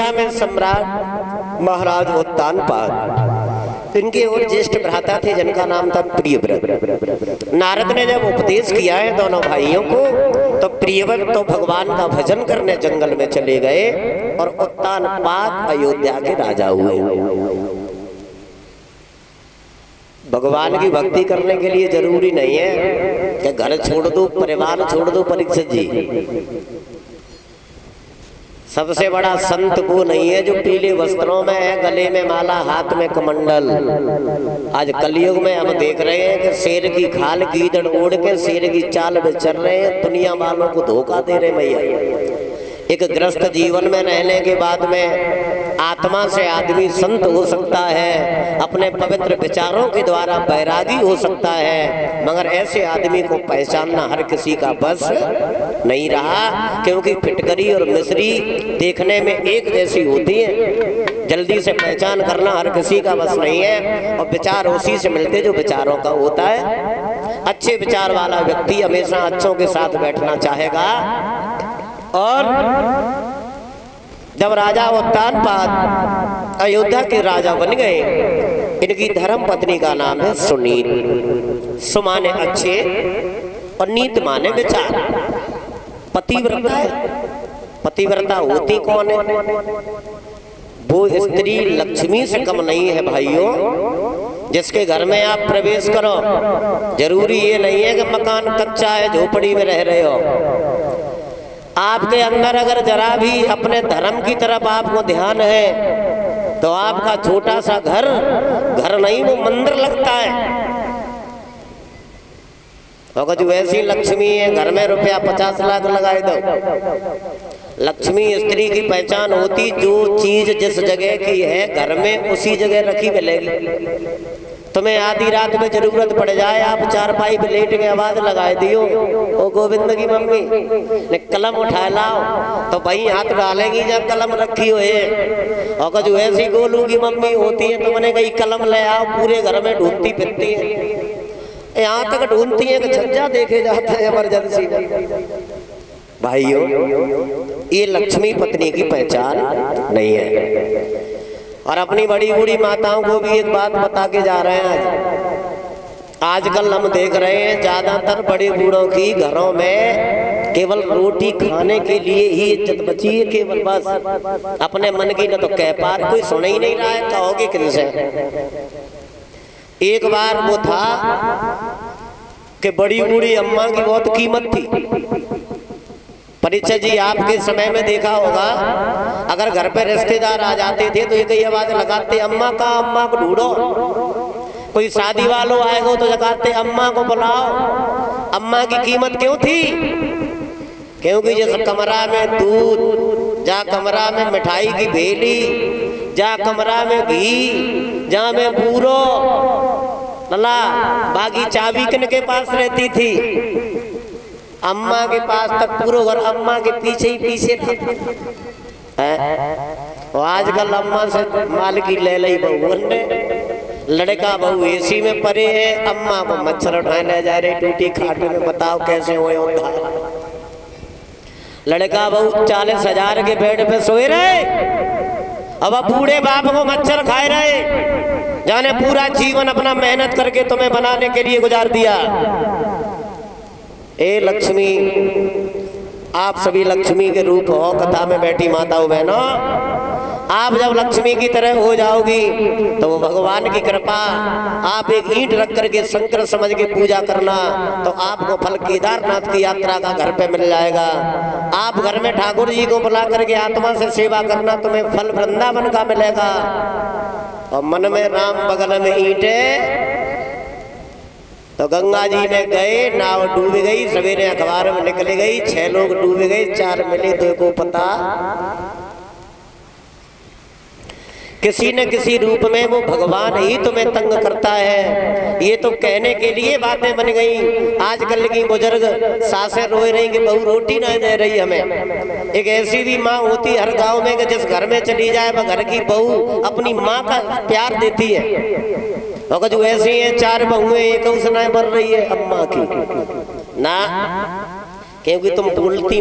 अयोध्या में सम्राट महाराज उत्तानपाद, इनके और ज्येष्ठ भ्राता थे जिनका नाम था प्रियव्रत। नारद ने जब उपदेश किया है दोनों भाइयों को, तो प्रियव्रत तो भगवान का भजन करने जंगल में चले गए और उत्तानपाद अयोध्या के राजा हुए। भगवान की भक्ति करने के लिए जरूरी नहीं है कि घर छोड़ दो, परिवार छोड़ दो। परीक्षित जी, सबसे बड़ा संत वो नहीं है जो पीले वस्त्रों में है, गले में माला, हाथ में कमंडल। आज कलयुग में हम देख रहे हैं कि शेर की खाल गीदड़ ओढ़ के शेर की चाल में चल रहे हैं, दुनिया वालों को धोखा दे रहे भैया। एक ग्रस्त जीवन में रहने के बाद में आत्मा से आदमी संत हो सकता है, अपने पवित्र विचारों के द्वारा बैरागी हो सकता है, मगर ऐसे आदमी को पहचानना हर किसी का बस नहीं रहा, क्योंकि फिटकरी और मिश्री देखने में एक जैसी होती है। जल्दी से पहचान करना हर किसी का बस नहीं है, और विचार उसी से मिलते जो विचारों का होता है। अच्छे विचार वाला व्यक्ति हमेशा अच्छों के साथ बैठना चाहेगा। और जब राजा उत्तानपाद अयोध्या के राजा बन गए, इनकी धर्म पत्नी का नाम है सुनीत। सु माने अच्छे और नीत माने विचार। पतिव्रता है। पतिव्रता होती कौन है? वो स्त्री लक्ष्मी से कम नहीं है भाइयों, जिसके घर में आप प्रवेश करो। जरूरी ये नहीं है कि मकान कच्चा है, झोपड़ी में रह रहे हो। आपके अंदर अगर जरा भी अपने धर्म की तरफ आपको ध्यान है, तो आपका छोटा सा घर घर नहीं, वो मंदिर लगता है। और जो ऐसी लक्ष्मी है, घर में रुपया 50 लाख लगाए दो। लक्ष्मी स्त्री की पहचान होती, जो चीज जिस जगह की है घर में उसी जगह रखी मिलेगी। तुम्हें आधी रात में जरूरत पड़ जाए, आप चारपाई पे लेट के आवाज लगाए दियो, ओ गोविंद की मम्मी ने कलम उठा लाओ, तो भाई हाथ डालेंगी जब कलम रखी हुई है। और जो ऐसी गोलू की मम्मी होती है, तो मैंने कही कलम ले आओ, पूरे घर में ढूंढती फिरती है, यहाँ तक ढूंढती है कि छज्जा देखे जाता है इमरजेंसी में। भाइयों, ये लक्ष्मी पत्नी की पहचान नहीं है। और अपनी बड़ी बूढ़ी माताओं को भी एक बात बता के जा रहे हैं। आजकल हम देख रहे हैं ज्यादातर बड़े बूढ़ों की घरों में केवल रोटी खाने के लिए ही इज्जत बची है, केवल बस अपने मन की न तो कह पा रहे, कोई सुन ही नहीं रहा है, कहोगे किनसे। एक बार वो था कि बड़ी बूढ़ी अम्मा की बहुत कीमत थी। परीक्षित जी, आपके समय में देखा होगा, अगर घर पे रिश्तेदार आ जाते थे तो एक ही आवाज लगाते, अम्मा का, अम्मा को ढूंढो। कोई शादी वालों आएगा तो जगाते, अम्मा को बुलाओ। अम्मा की कीमत क्यों थी? क्योंकि जिस कमरा में दूध, जा कमरा में मिठाई की भेली, जा कमरा में घी, जा में बूरो लला, बाकी चाबी किनके पास रहती थी? अम्मा के पास। तक पूरा घर अम्मा के पीछे ही पीछे था। और आजकल अम्मा से माल की ले ली बहू ने, लड़का बहू एसी में पड़े है, अम्मा को मच्छर उठाए ले जा रहे टूटी खाटी में। बताओ कैसे हुए होता। लड़का बहू 40,000 के बेड पे सोए रहे, अब बूढ़े बाप को मच्छर खाए रहे, जाने पूरा जीवन अपना मेहनत करके तुम्हें बनाने के लिए गुजार दिया। ए लक्ष्मी, आप सभी लक्ष्मी के रूप हो। कथा में बैठी माताओं बहनों, आप जब लक्ष्मी की तरह हो जाओगी तो वो भगवान की कृपा, आप एक ईंट रख करके शंकर समझ के पूजा करना, तो आपको फल केदारनाथ की यात्रा का घर पे मिल जाएगा। आप घर में ठाकुर जी को बुला करके आत्मा से सेवा करना, तुम्हें फल वृंदावन का मिलेगा। और मन में राम बगल में ईंट है, तो गंगा जी में गए, नाव डूब गई। सवेरे अखबार में निकल गई, 6 लोग डूब गए, 4 मिले, 2 को पता। किसी न किसी रूप में वो भगवान ही तुम्हें तंग करता है। ये तो कहने के लिए बातें बन गई। आजकल की बुजुर्ग सासें रोए रही कि बहू रोटी ना दे रही हमें। एक ऐसी भी माँ होती हर गांव में कि जिस घर में चली जाए वह घर की बहू अपनी माँ का प्यार देती है। और जो ऐसी है 4 बहुएं एक उसना बढ़ रही है अम्मा की ना, क्योंकि तुम बोलती